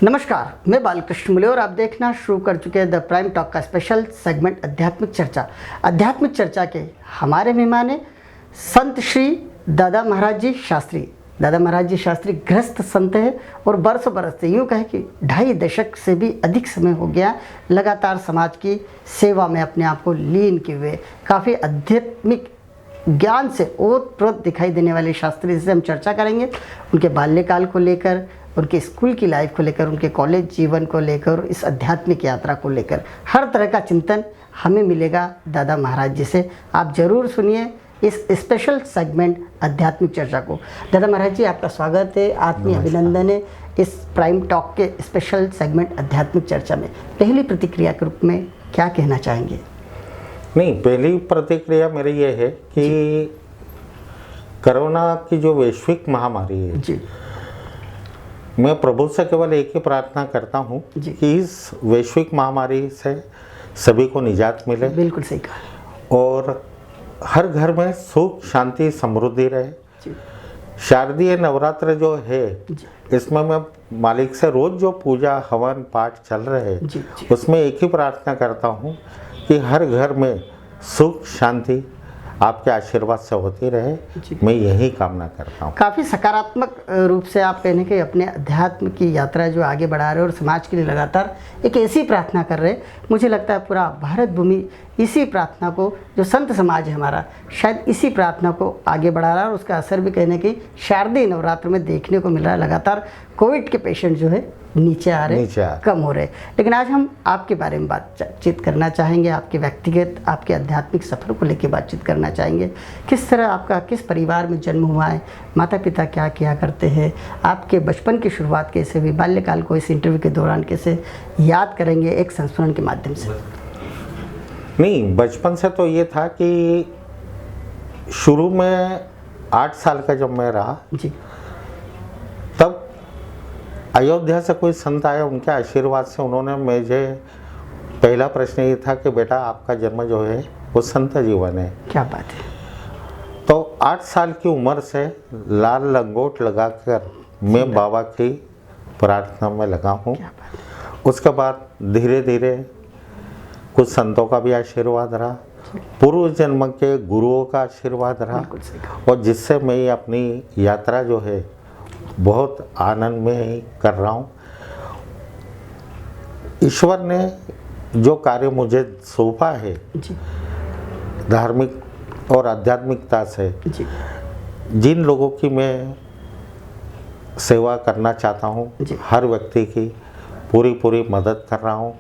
नमस्कार, मैं बालकृष्ण मुले और आप देखना शुरू कर चुके हैं द प्राइम टॉक का स्पेशल सेगमेंट आध्यात्मिक चर्चा। आध्यात्मिक चर्चा के हमारे मेहमान हैं संत श्री दादा महाराज जी शास्त्री। दादा महाराज जी शास्त्री गृहस्थ संत है और बरसों बरस से यूँ कहे कि 2.5 दशक से भी अधिक समय हो गया लगातार समाज की सेवा में अपने आप को लीन किए हुए, काफ़ी आध्यात्मिक ज्ञान से ओतप्रोत दिखाई देने वाले शास्त्री से हम चर्चा करेंगे। उनके बाल्यकाल को लेकर, उनके स्कूल की लाइफ को लेकर, उनके कॉलेज जीवन को लेकर, इस आध्यात्मिक यात्रा को लेकर हर तरह का चिंतन हमें मिलेगा दादा महाराज जी से। आप ज़रूर सुनिए इस स्पेशल सेगमेंट आध्यात्मिक चर्चा को। दादा महाराज जी, आपका स्वागत है, आत्मीय अभिनंदन है इस प्राइम टॉक के स्पेशल सेगमेंट आध्यात्मिक चर्चा में। पहली प्रतिक्रिया के रूप में क्या कहना चाहेंगे? नहीं, पहली प्रतिक्रिया मेरी ये है कि कोरोना की जो वैश्विक महामारी है जी, मैं प्रभु से केवल एक ही प्रार्थना करता हूँ कि इस वैश्विक महामारी से सभी को निजात मिले। बिल्कुल सही कहा। और हर घर में सुख शांति समृद्धि रहे। जी, शारदीय नवरात्र जो है इसमें मैं मालिक से रोज जो पूजा हवन पाठ चल रहे हैं जी, उसमें एक ही प्रार्थना करता हूँ कि हर घर में सुख शांति आपके आशीर्वाद से होती रहे। मैं यही कामना करता हूँ। काफ़ी सकारात्मक रूप से आप कहने के अपने अध्यात्म की यात्रा जो आगे बढ़ा रहे हैं और समाज के लिए लगातार एक ऐसी प्रार्थना कर रहे हैं। मुझे लगता है पूरा भारत भूमि इसी प्रार्थना को, जो संत समाज है हमारा, शायद इसी प्रार्थना को आगे बढ़ा रहा है और उसका असर भी कहने की शारदीय नवरात्र में देखने को मिल रहा है। लगातार कोविड के पेशेंट जो है नीचे आ रहे, कम हो रहे। लेकिन आज हम आपके बारे में बातचीत करना चाहेंगे, आपके व्यक्तिगत, आपके आध्यात्मिक सफ़र को लेकर बातचीत करना चाहेंगे। किस तरह आपका, किस परिवार में जन्म हुआ है, माता पिता क्या किया करते हैं, आपके बचपन की शुरुआत कैसे हुई, बाल्यकाल को इस इंटरव्यू के दौरान कैसे याद करेंगे एक संस्मरण के माध्यम से। नहीं, बचपन से तो ये था कि शुरू में 8 साल का जब मैं रहा जी, तब अयोध्या से कोई संत आया, उनके आशीर्वाद से उन्होंने मुझे, पहला प्रश्न ये था कि बेटा आपका जन्म जो है वो संत जीवन है। क्या बात है। तो 8 साल की उम्र से लाल लंगोट लगाकर मैं बाबा की प्रार्थना में लगा हूँ। उसके बाद धीरे धीरे कुछ संतों का भी आशीर्वाद रहा, पूर्व जन्म के गुरुओं का आशीर्वाद रहा, और जिससे मैं अपनी यात्रा जो है बहुत आनंद में कर रहा हूँ। ईश्वर ने जो कार्य मुझे सौंपा है धार्मिक और आध्यात्मिकता से, जिन लोगों की मैं सेवा करना चाहता हूँ, हर व्यक्ति की पूरी मदद कर रहा हूँ।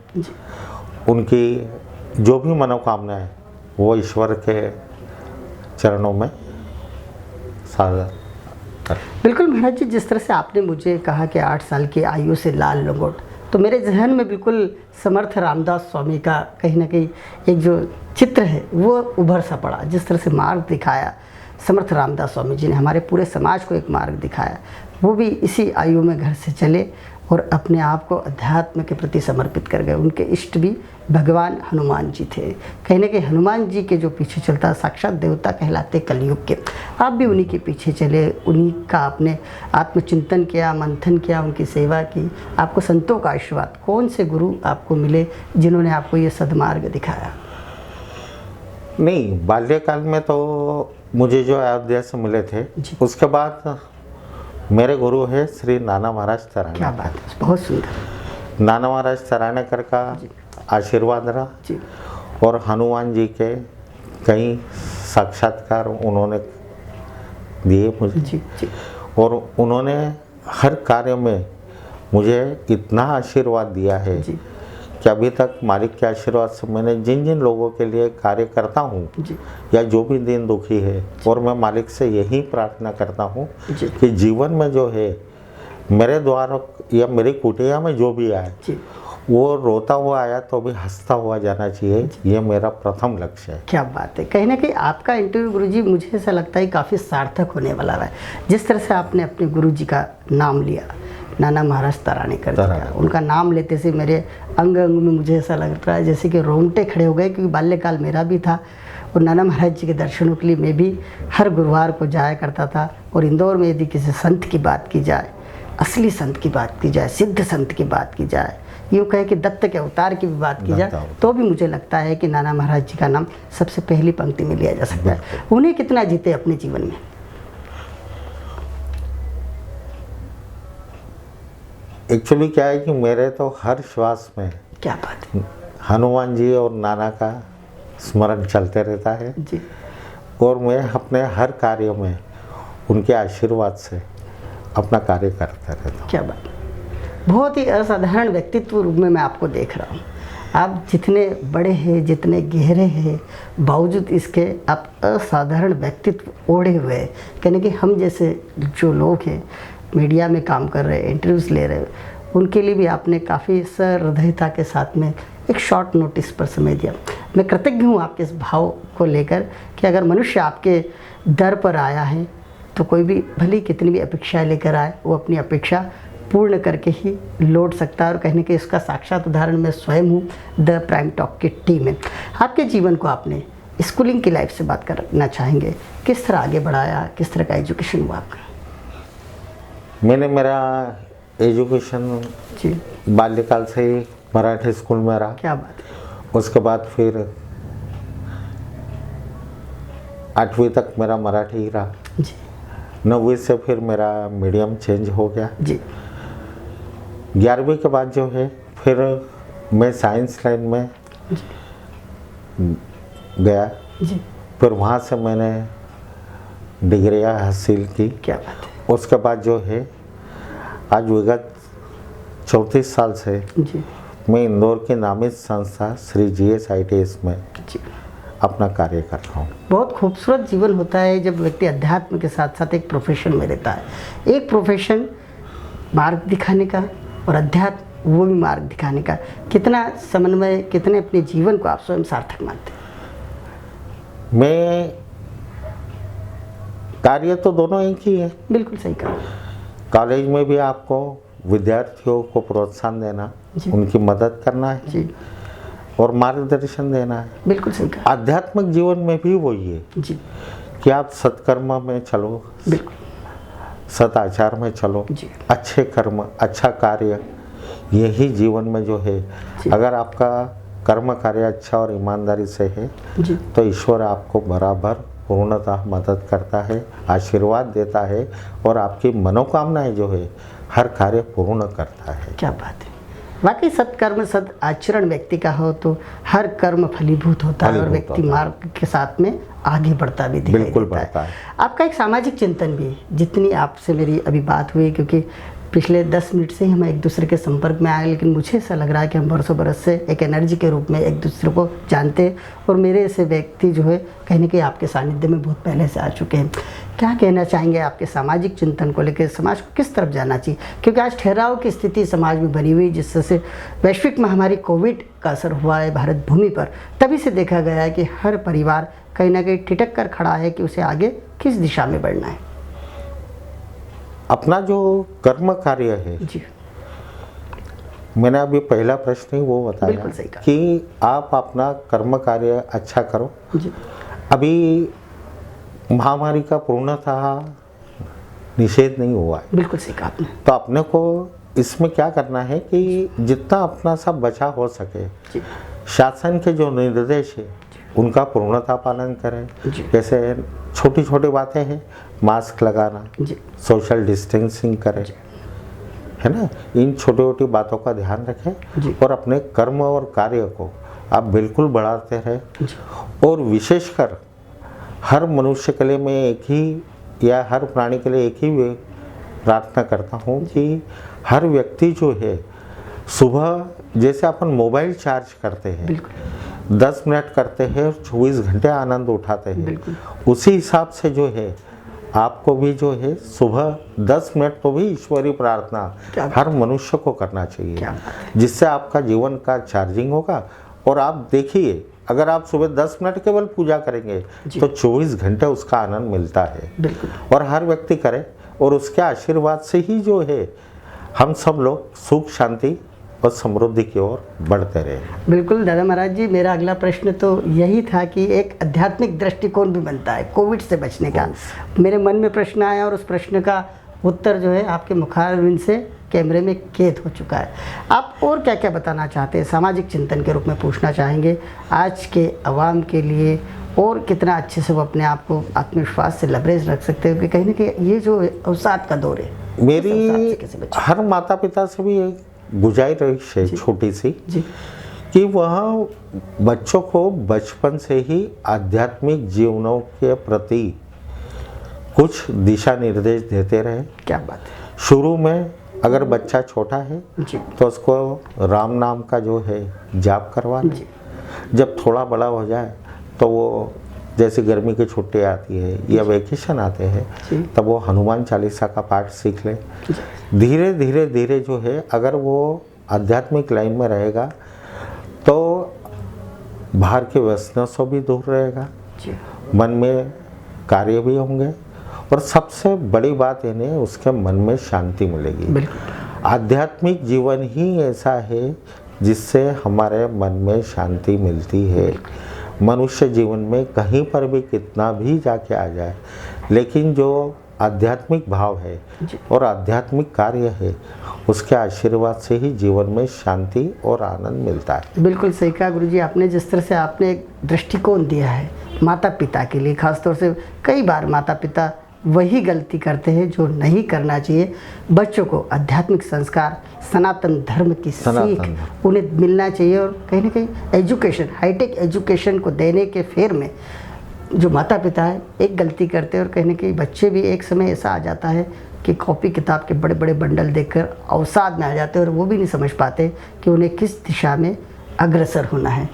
उनकी जो भी मनोकामना है वो ईश्वर के चरणों में साझा। बिल्कुल महाराज जी, जिस तरह से आपने मुझे कहा कि 8 साल की आयु से लाल लंगोट, तो मेरे जहन में बिल्कुल समर्थ रामदास स्वामी का कहीं ना कहीं एक जो चित्र है वो उभर सा पड़ा। जिस तरह से मार्ग दिखाया समर्थ रामदास स्वामी जी ने, हमारे पूरे समाज को एक मार्ग दिखाया, वो भी इसी आयु में घर से चले और अपने आप को अध्यात्म के प्रति समर्पित कर गए। उनके इष्ट भी भगवान हनुमान जी थे। कहने के हनुमान जी के जो पीछे चलता, साक्षात देवता कहलाते कलयुग के। आप भी उन्हीं के पीछे चले, उन्हीं का आपने आत्मचिंतन किया, मंथन किया, उनकी सेवा की। आपको संतों का आशीर्वाद, कौन से गुरु आपको मिले जिन्होंने आपको ये सदमार्ग दिखाया? नहीं, बाल्यकाल में तो मुझे जो अयोध्या से मिले थे, उसके बाद मेरे गुरु है श्री नाना महाराज तरानेकर। क्या बात है, बहुत सुंदर। नाना महाराज तरानेकर का आशीर्वाद रहा और हनुमान जी के कई साक्षात्कार उन्होंने दिए मुझे। और उन्होंने हर कार्य में मुझे इतना आशीर्वाद दिया है कि अभी तक मालिक के आशीर्वाद से मैंने जिन जिन लोगों के लिए कार्य करता हूँ या जो भी दिन दुखी है, और मैं मालिक से यही प्रार्थना करता हूँ कि जीवन में जो है मेरे द्वारा या मेरी कुटिया में जो भी आए वो रोता हुआ आया तो भी हंसता हुआ जाना चाहिए। ये मेरा प्रथम लक्ष्य है। क्या बात है। कहीं ना कहीं आपका इंटरव्यू गुरुजी, मुझे ऐसा लगता है काफ़ी सार्थक होने वाला है। जिस तरह से आपने अपने गुरुजी का नाम लिया, नाना महाराज तरानेकर, उनका नाम लेते से मेरे अंग अंग में मुझे ऐसा लग रहा है जैसे कि रोंगटे खड़े हो गए, क्योंकि बाल्यकाल मेरा भी था और नाना महाराज जी के दर्शनों के लिए मैं भी हर गुरुवार को जाया करता था। और इंदौर में यदि किसी संत की बात की जाए असली संत की बात की जाए, सिद्ध संत की बात की जाए, यूँ कहे कि दत्त के अवतार की भी बात की जाए, तो भी मुझे लगता है कि नाना महाराज जी का नाम सबसे पहली पंक्ति में लिया जा सकता है। उन्हें कितना जीते अपने जीवन में? एक्चुअली क्या है कि मेरे तो हर श्वास में क्या बात है हनुमान जी और नाना का स्मरण चलते रहता है जी। और मैं अपने हर कार्य में उनके आशीर्वाद से अपना कार्य करता रहता हूँ। क्या बात है। बहुत ही असाधारण व्यक्तित्व रूप में मैं आपको देख रहा हूँ। आप जितने बड़े हैं, जितने गहरे हैं, बावजूद इसके आप असाधारण व्यक्तित्व ओढ़े हुए हैं। कहने कि हम जैसे जो लोग हैं, मीडिया में काम कर रहे हैं, इंटरव्यूज़ ले रहे हैं, उनके लिए भी आपने काफ़ी सहृदयता के साथ में एक शॉर्ट नोटिस पर समय दिया। मैं कृतज्ञ हूँ आपके इस भाव को लेकर कि अगर मनुष्य आपके दर पर आया है तो कोई भी भली कितनी भी अपेक्षाएं लेकर आए, वो अपनी अपेक्षा पूर्ण करके ही लौट सकता है। और कहने के इसका साक्षात उदाहरण मैं स्वयं हूँ द प्राइम टॉक की टीम में। आपके जीवन को आपने स्कूलिंग की लाइफ से बात करना चाहेंगे, किस तरह आगे बढ़ाया, किस तरह का एजुकेशन हुआ आपका? मैंने मेरा एजुकेशन जी। बाल्यकाल से ही मराठी स्कूल में रहा। क्या बात है। उसके बाद फिर 8वीं तक मेरा मराठी ही रहा। जी 9वीं से फिर मेरा मीडियम चेंज हो गया। जी 11वीं के बाद जो है फिर मैं साइंस लाइन में गया। जी। फिर वहाँ से मैंने डिग्रियाँ हासिल की। क्या बात है। उसके बाद जो है आज विगत 34 साल से जी मैं इंदौर की नामित संस्था श्री GSITS में जी। अपना कार्य कर रहा हूँ। बहुत खूबसूरत जीवन होता है जब व्यक्ति अध्यात्म के साथ साथ एक प्रोफेशन में रहता है। एक प्रोफेशन मार्ग दिखाने का और अध्यात्म वो भी मार्ग दिखाने का, कितना समन्वय, कितने अपने जीवन को आप स्वयं सार्थक मानते हैं? मैं कार्य तो दोनों एक ही है। बिल्कुल सही कहा। कॉलेज में भी आपको विद्यार्थियों को प्रोत्साहन देना, उनकी मदद करना है जी। और मार्गदर्शन देना है। बिल्कुल सही कहा। आध्यात्मिक जीवन में भी वही है जी। कि आप सत्कर्म में चलो, बिल्कुल। सदाचार में चलो, जी। अच्छे कर्म, अच्छा कार्य, यही जीवन में जो है। अगर आपका कर्म कार्य अच्छा और ईमानदारी से है जी। तो ईश्वर आपको बराबर पूर्णतः मदद करता है, आशीर्वाद देता है और आपकी मनोकामनाएं जो है हर कार्य पूर्ण करता है। क्या बात है। वाकई सत्कर्म सद आचरण व्यक्ति का हो तो हर कर्म फलीभूत होता है और व्यक्ति मार्ग के साथ में आगे बढ़ता भी दिखाई बिल्कुल देता बढ़ता है। है। आपका एक सामाजिक चिंतन भी है। जितनी आपसे मेरी अभी बात हुई, क्योंकि पिछले 10 मिनट से ही हम एक दूसरे के संपर्क में आए, लेकिन मुझे ऐसा लग रहा है कि हम बरसों बरस से एक एनर्जी के रूप में एक दूसरे को जानते हैं और मेरे ऐसे व्यक्ति जो है कहीं ना कहीं आपके सानिध्य में बहुत पहले से आ चुके हैं। क्या कहना चाहेंगे आपके सामाजिक चिंतन को लेकर? समाज को किस तरफ जाना चाहिए? क्योंकि आज ठहराव की स्थिति समाज में बनी हुई, जिससे वैश्विक महामारी कोविड का असर हुआ है भारत भूमि पर, तभी से देखा गया है कि हर परिवार कहीं ना कहीं ठिठक कर खड़ा है कि उसे आगे किस दिशा में बढ़ना है। अपना जो कर्म कार्य है, जी। मैंने अभी पहला प्रश्न ही वो बताया बिल्कुल सही कहा। कि आप अपना कर्म कार्य अच्छा करो। जी। अभी महामारी का पूर्णतः निषेध नहीं हुआ है, बिल्कुल सही कहा आपने। तो अपने को इसमें क्या करना है कि जितना अपना सब बचा हो सके, जी। शासन के जो निर्देश है उनका पूर्णतः पालन करें। जैसे छोटी छोटी बातें हैं, मास्क लगाना, जी। सोशल डिस्टेंसिंग करें, है ना, इन छोटी छोटी बातों का ध्यान रखें और अपने कर्म और कार्य को आप बिल्कुल बढ़ाते रहें। और विशेषकर हर मनुष्य के लिए मैं एक ही या हर प्राणी के लिए एक ही प्रार्थना करता हूँ कि हर व्यक्ति जो है सुबह जैसे अपन मोबाइल चार्ज करते हैं, 10 मिनट करते हैं और 24 घंटे आनंद उठाते हैं, उसी हिसाब से जो है आपको भी जो है सुबह 10 मिनट तो भी ईश्वरीय प्रार्थना हर मनुष्य को करना चाहिए, जिससे आपका जीवन का चार्जिंग होगा। और आप देखिए, अगर आप सुबह 10 मिनट केवल पूजा करेंगे तो 24 घंटे उसका आनंद मिलता है। और हर व्यक्ति करे और उसके आशीर्वाद से ही जो है हम सब लोग सुख शांति और समृद्धि की ओर बढ़ते रहे। बिल्कुल दादा महाराज जी, मेरा अगला प्रश्न तो यही था कि एक आध्यात्मिक दृष्टिकोण भी बनता है कोविड से बचने का। मेरे मन में प्रश्न आया और उस प्रश्न का उत्तर जो है आपके मुखारविंद से कैमरे में कैद हो चुका है। आप और क्या क्या बताना चाहते हैं, सामाजिक चिंतन के रूप में पूछना चाहेंगे आज के अवाम के लिए, और कितना अच्छे से वो अपने आप को आत्मविश्वास से लबरेज रख सकते हो कि कहीं ना कहीं ये जो अवसाद का दौर है, मेरी इस अवसाद से कैसे बचें? हर माता पिता से भी एक गुजारिश है छोटी सी, जी कि वह बच्चों को बचपन से ही आध्यात्मिक जीवनों के प्रति कुछ दिशा निर्देश देते रहे। क्या बात है। शुरू में अगर बच्चा छोटा है जी तो उसको राम नाम का जो है जाप करवा लें। जी जब थोड़ा बड़ा हो जाए तो वो जैसे गर्मी की छुट्टी आती है या वेकेशन आते जी। हैं तब वो हनुमान चालीसा का पाठ सीख ले। धीरे धीरे धीरे जो है अगर वो आध्यात्मिक लाइन में रहेगा तो बाहर के व्यसनों से भी दूर रहेगा, जी मन में कार्य भी होंगे और सबसे बड़ी बात इन्हें उसके मन में शांति मिलेगी। बिल्कुल। आध्यात्मिक जीवन ही ऐसा है जिससे हमारे मन में शांति मिलती है। मनुष्य जीवन में कहीं पर भी कितना भी जाके आ जाए, लेकिन जो आध्यात्मिक भाव है और आध्यात्मिक कार्य है उसके आशीर्वाद से ही जीवन में शांति और आनंद मिलता है। बिल्कुल सही कहा गुरुजी आपने, जिस तरह से आपने एक दृष्टिकोण दिया है माता पिता के लिए, खासतौर से कई बार माता पिता वही गलती करते हैं जो नहीं करना चाहिए। बच्चों को आध्यात्मिक संस्कार, सनातन धर्म की सीख उन्हें मिलना चाहिए, और कहीं ना कहीं एजुकेशन, हाईटेक एजुकेशन को देने के फेर में जो माता पिता है एक गलती करते हैं, और कहीं ना कहीं बच्चे भी एक समय ऐसा आ जाता है कि कॉपी किताब के बड़े बड़े बंडल देखकर अवसाद में आ जाते हैं और वो भी नहीं समझ पाते कि उन्हें किस दिशा में अग्रसर होना है।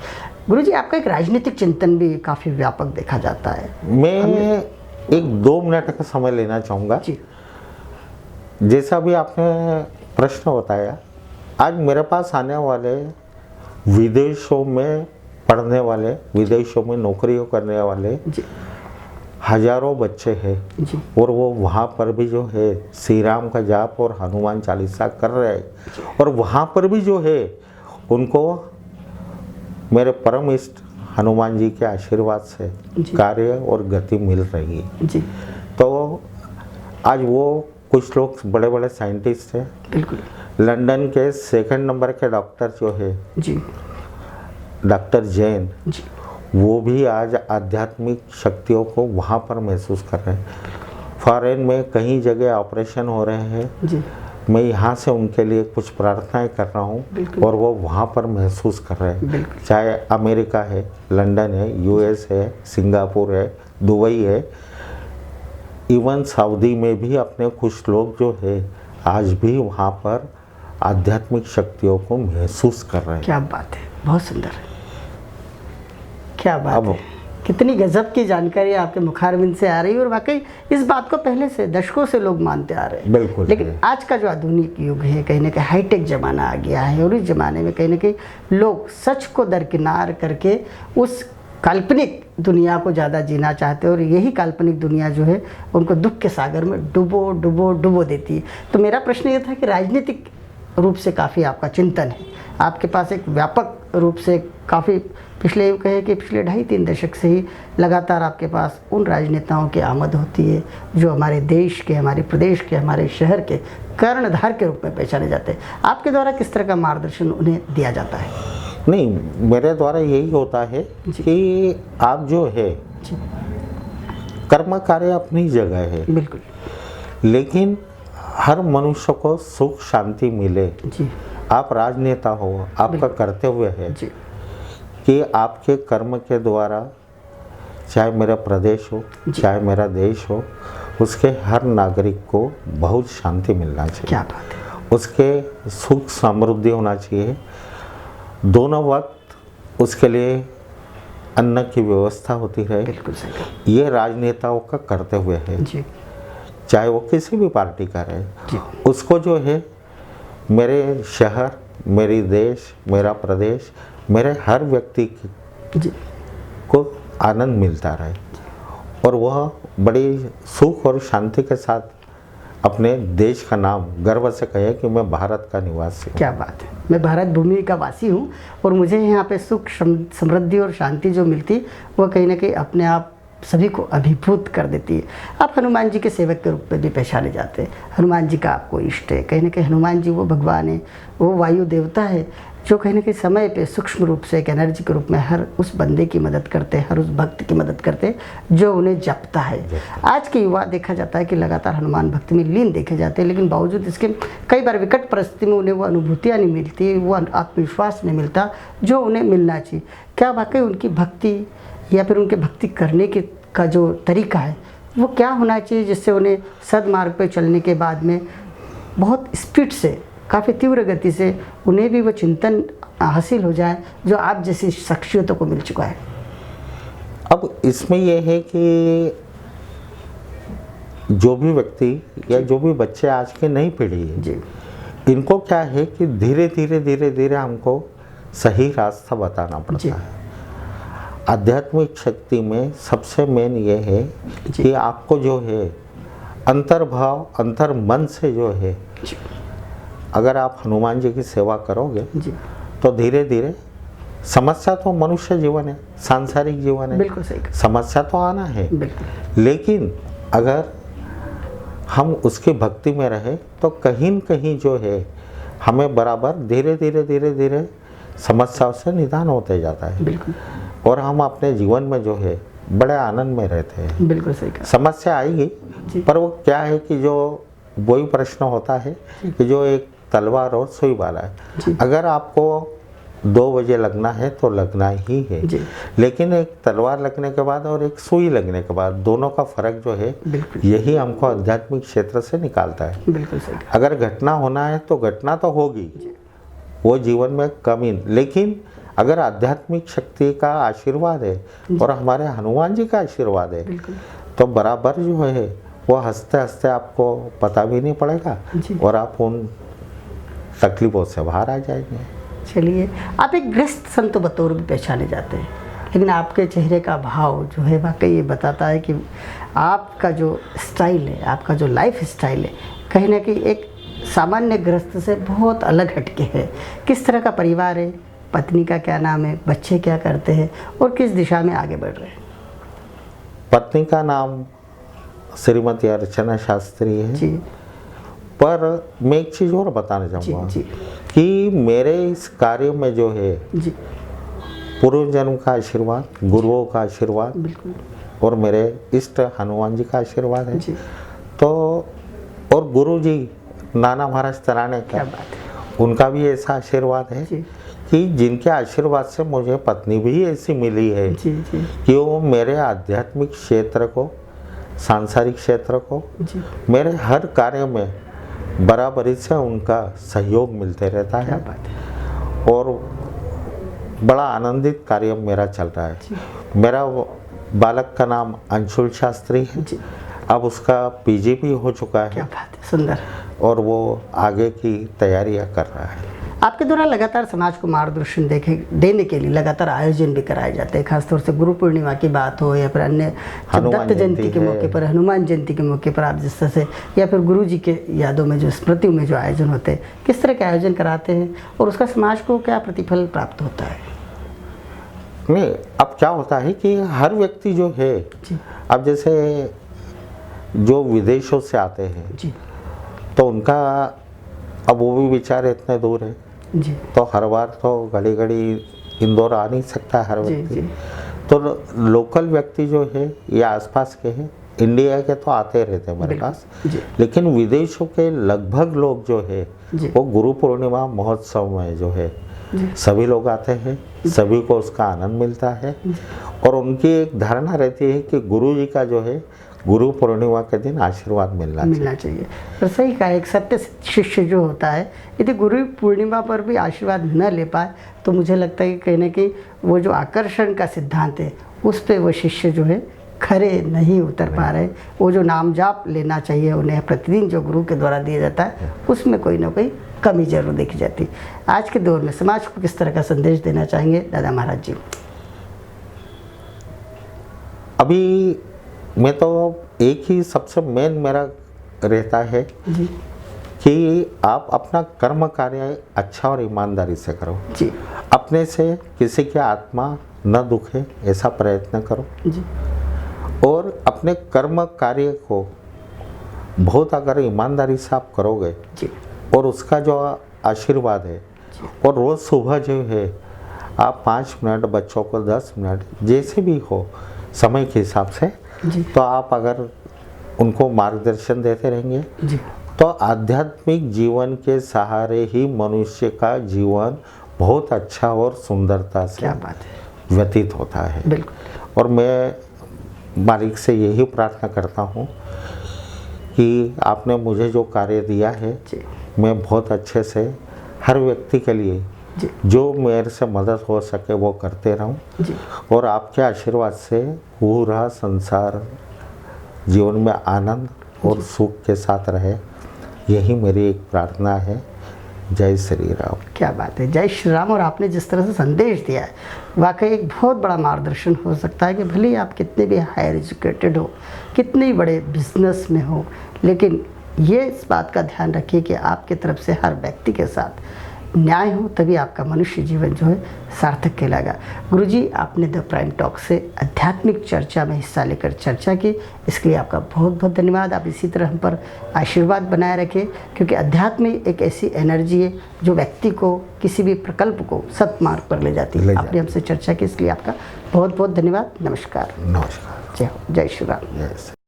गुरुजी आपका एक राजनीतिक चिंतन भी काफ़ी व्यापक देखा जाता है। मैं एक 2 मिनट का समय लेना चाहूँगा। जी जैसा भी आपने प्रश्न बताया, आज मेरे पास आने वाले विदेशों में पढ़ने वाले, विदेशों में नौकरियों करने वाले जी हजारों बच्चे हैं जी और वो वहाँ पर भी जो है श्री राम का जाप और हनुमान चालीसा कर रहे हैं, और वहाँ पर भी जो है उनको मेरे परम इष्ट हनुमान जी के आशीर्वाद से कार्य और गति मिल रही है। जी तो आज वो कुछ लोग बड़े बड़े साइंटिस्ट हैं। बिल्कुल। लंदन के 2nd नंबर के डॉक्टर जो है जी डॉक्टर जैन, जी वो भी आज आध्यात्मिक शक्तियों को वहाँ पर महसूस कर रहे हैं। फॉरेन में कई जगह ऑपरेशन हो रहे हैं, जी मैं यहाँ से उनके लिए कुछ प्रार्थनाएं कर रहा हूँ और वो वहाँ पर महसूस कर रहे हैं। चाहे अमेरिका है, लंदन है, यूएस है, सिंगापुर है, दुबई है, इवन सऊदी में भी अपने कुछ लोग जो है आज भी वहाँ पर आध्यात्मिक शक्तियों को महसूस कर रहे हैं। क्या बात है, बहुत सुंदर है, क्या बात है। कितनी गजब की जानकारी आपके मुखारबिंद से आ रही है, और वाकई इस बात को पहले से दशकों से लोग मानते आ रहे हैं। बिल्कुल। लेकिन आज का जो आधुनिक युग है, कहीं ना कहीं हाईटेक ज़माना आ गया है, और इस ज़माने में कहीं ना कहीं लोग सच को दरकिनार करके उस काल्पनिक दुनिया को ज़्यादा जीना चाहते हैं, और यही काल्पनिक दुनिया जो है उनको दुख के सागर में डुबो डुबो डुबो देती है। तो मेरा प्रश्न ये था कि राजनीतिक रूप से काफ़ी आपका चिंतन है, आपके पास एक व्यापक रूप से काफ़ी पिछले कहे कि पिछले 2.5-3 दशक से ही लगातार आपके पास उन राजनेताओं की आमद होती है जो हमारे देश के, हमारे प्रदेश के, हमारे शहर के कर्णधार के रूप में पहचाने जाते हैं। आपके द्वारा किस तरह का मार्गदर्शन उन्हें दिया जाता है? नहीं, मेरे द्वारा यही होता है कि आप जो है कर्म कार्य अपनी जगह है, बिल्कुल, लेकिन हर मनुष्य को सुख शांति मिले। जी, आप राजनेता हो, आपका कर्तव्य है जी, कि आपके कर्म के द्वारा, चाहे मेरा प्रदेश हो, चाहे मेरा देश हो, उसके हर नागरिक को बहुत शांति मिलना चाहिए। क्या बात है। उसके सुख समृद्धि होना चाहिए, दोनों वक्त उसके लिए अन्न की व्यवस्था होती रहे। बिल्कुल सही। ये राजनेताओं का कर्तव्य है, जी चाहे वो किसी भी पार्टी का रहे। उसको जो है मेरे शहर, मेरी देश, मेरा प्रदेश, मेरे हर व्यक्ति को आनंद मिलता रहे, और वह बड़ी सुख और शांति के साथ अपने देश का नाम गर्व से कहे कि मैं भारत का निवासी हूँ। क्या बात है, मैं भारत भूमि का वासी हूँ, और मुझे यहाँ पे सुख समृद्धि और शांति जो मिलती वह कहीं ना कहीं अपने आप सभी को अभिभूत कर देती है। आप हनुमान जी के सेवक के रूप में भी पहचाने जाते हैं। हनुमान जी का आपको इष्ट है, कहीं ना कहीं हनुमान जी वो भगवान है, वो वायु देवता है जो कहीं ना कहीं समय पे सूक्ष्म रूप से एक एनर्जी के रूप में हर उस बंदे की मदद करते हैं, हर उस भक्त की मदद करते हैं जो उन्हें जपता है। आज के युवा देखा जाता है कि लगातार हनुमान भक्ति में लीन देखे जाते हैं, लेकिन बावजूद इसके कई बार विकट परिस्थिति में उन्हें वो अनुभूतियाँ नहीं मिलती, वो आत्मविश्वास नहीं मिलता जो उन्हें मिलना चाहिए। क्या वाकई उनकी भक्ति या फिर उनके भक्ति करने के का जो तरीका है वो क्या होना चाहिए जिससे उन्हें सदमार्ग पर चलने के बाद में बहुत स्पीड से, काफ़ी तीव्र गति से उन्हें भी वो चिंतन हासिल हो जाए जो आप जैसी शख्सियतों को मिल चुका है? अब इसमें यह है कि जो भी व्यक्ति या जो भी बच्चे आज के नई पीढ़ी है जी, इनको क्या है कि धीरे धीरे हमको सही रास्ता बताना पड़ता है। आध्यात्मिक शक्ति में सबसे मेन ये है कि आपको जो है अंतर्भाव, अंतर मन से जो है अगर आप हनुमान जी की सेवा करोगे तो धीरे धीरे, समस्या तो मनुष्य जीवन है, सांसारिक जीवन है, बिल्कुल सही, समस्या तो आना है, लेकिन अगर हम उसकी भक्ति में रहे तो कहीं न कहीं जो है हमें बराबर धीरे धीरे समस्याओं से निदान होते जाता है। बिल्कुल। और हम अपने जीवन में जो है बड़े आनंद में रहते हैं। बिल्कुल सही कहा। समस्या आएगी पर वो क्या है कि जो वही प्रश्न होता है कि जो एक तलवार और सुई वाला है, अगर आपको 2 बजे लगना है तो लगना ही है, लेकिन एक तलवार लगने के बाद और एक सुई लगने के बाद दोनों का फर्क जो है यही हमको आध्यात्मिक क्षेत्र से निकालता है। बिल्कुल सही। अगर घटना होना है तो घटना तो होगी, वो जीवन में कमी, लेकिन अगर आध्यात्मिक शक्ति का आशीर्वाद है और हमारे हनुमान जी का आशीर्वाद है तो बराबर जो है वो हंसते हंसते आपको पता भी नहीं पड़ेगा और आप उन तकलीफों से बाहर आ जाएंगे। चलिए, आप एक गृहस्थ संत बतौर भी पहचाने जाते हैं, लेकिन आपके चेहरे का भाव जो है वाकई ये बताता है कि आपका जो स्टाइल है, आपका जो लाइफ स्टाइल है, कहीं ना कहीं एक सामान्य गृहस्थ से बहुत अलग हटके है। किस तरह का परिवार है, पत्नी का क्या नाम है, बच्चे क्या करते हैं और किस दिशा में आगे बढ़ रहे हैं? पत्नी का नाम श्रीमती अर्चना शास्त्री है जी। पर मैं एक चीज़ और बताना चाहूँगा कि मेरे इस कार्य में जो है पूर्व जन्म का आशीर्वाद, गुरुओं का आशीर्वाद और मेरे इष्ट हनुमान जी का आशीर्वाद है। तो और गुरु जी नाना महाराज तराने का, उनका भी ऐसा आशीर्वाद है कि जिनके आशीर्वाद से मुझे पत्नी भी ऐसी मिली है कि वो मेरे आध्यात्मिक क्षेत्र को, सांसारिक क्षेत्र को, मेरे हर कार्य में बराबरी से उनका सहयोग मिलते रहता है और बड़ा आनंदित कार्य मेरा चल रहा है। मेरा बालक का नाम अंशुल शास्त्री है, अब उसका पीजी भी हो चुका है। क्या बात है, सुंदर। और वो आगे की तैयारियां कर रहा है। आपके द्वारा लगातार समाज को मार्गदर्शन देने के लिए लगातार आयोजन भी कराए जाते हैं, खासतौर से गुरु पूर्णिमा की बात हो या फिर अन्य दत्त जयंती के मौके पर, हनुमान जयंती के मौके पर आप जिस तरह से या फिर गुरु जी के यादों में जो स्मृति में जो आयोजन होते हैं, किस तरह के आयोजन कराते हैं और उसका समाज को क्या प्रतिफल प्राप्त होता है? नहीं, अब क्या होता है कि हर व्यक्ति जो है, अब जैसे जो विदेशों से आते हैं तो उनका, अब वो भी बेचारे इतने दूर है तो हर बार तो घड़ी घड़ी इंदौर आ नहीं सकता हर व्यक्ति, तो लोकल व्यक्ति जो है या आसपास के हैं, इंडिया के तो आते रहते हैं हमारे पास, लेकिन विदेशों के लगभग लोग जो है वो गुरु पूर्णिमा महोत्सव में जो है सभी लोग आते हैं, सभी को उसका आनंद मिलता है और उनकी एक धारणा रहती है कि गुरु जी का जो है गुरु पूर्णिमा के दिन आशीर्वाद मिलना चाहिए। तो सही कहा, एक सत्य शिष्य जो होता है यदि गुरु पूर्णिमा पर भी आशीर्वाद न ले पाए तो मुझे लगता है कि कहीं ना कहीं वो जो आकर्षण का सिद्धांत है उस पर वो शिष्य जो है खरे नहीं उतर पा रहे। वो जो नाम जाप लेना चाहिए उन्हें प्रतिदिन जो गुरु के द्वारा दिया जाता है उसमें कोई ना कोई कमी जरूर देखी जाती। आज के दौर में समाज को किस तरह का संदेश देना चाहेंगे दादा महाराज जी? अभी मैं तो एक ही सबसे मेन मेरा रहता है कि आप अपना कर्म कार्य अच्छा और ईमानदारी से करो अपने से किसी की आत्मा न दुखे ऐसा प्रयत्न करो और अपने कर्म कार्य को बहुत अगर ईमानदारी से आप करोगे जी और उसका जो आशीर्वाद है, और रोज़ सुबह जो है आप 5 मिनट, बच्चों को 10 मिनट, जैसे भी हो समय के हिसाब से, जी तो आप अगर उनको मार्गदर्शन देते रहेंगे जी तो आध्यात्मिक जीवन के सहारे ही मनुष्य का जीवन बहुत अच्छा और सुंदरता से क्या बात है, व्यतीत होता है। बिल्कुल। और मैं मालिक से यही प्रार्थना करता हूँ कि आपने मुझे जो कार्य दिया है जी मैं बहुत अच्छे से हर व्यक्ति के लिए जी जो मेरे से मदद हो सके वो करते रहूं, जी और आपके आशीर्वाद से पूरा संसार जीवन में आनंद और सुख के साथ रहे, यही मेरी एक प्रार्थना है। जय श्री राम। क्या बात है, जय श्री राम। और आपने जिस तरह से संदेश दिया है वाकई एक बहुत बड़ा मार्गदर्शन हो सकता है कि भले ही आप कितने भी हायर एजुकेटेड हो, कितने ही बड़े बिजनेस में हो, लेकिन ये इस बात का ध्यान रखिए कि आपकी तरफ से हर व्यक्ति के साथ न्याय हो, तभी आपका मनुष्य जीवन जो है सार्थक कहलाएगा। गुरुजी, आपने द प्राइम टॉक से आध्यात्मिक चर्चा में हिस्सा लेकर चर्चा की, इसके लिए आपका बहुत बहुत धन्यवाद। आप इसी तरह हम पर आशीर्वाद बनाए रखें, क्योंकि अध्यात्म एक ऐसी एनर्जी है जो व्यक्ति को किसी भी प्रकल्प को सत्मार्ग पर ले जाती है। आपने हमसे चर्चा की, इसलिए आपका बहुत बहुत धन्यवाद। नमस्कार। नमस्कार। जय हो, जय श्री राम। जय श्री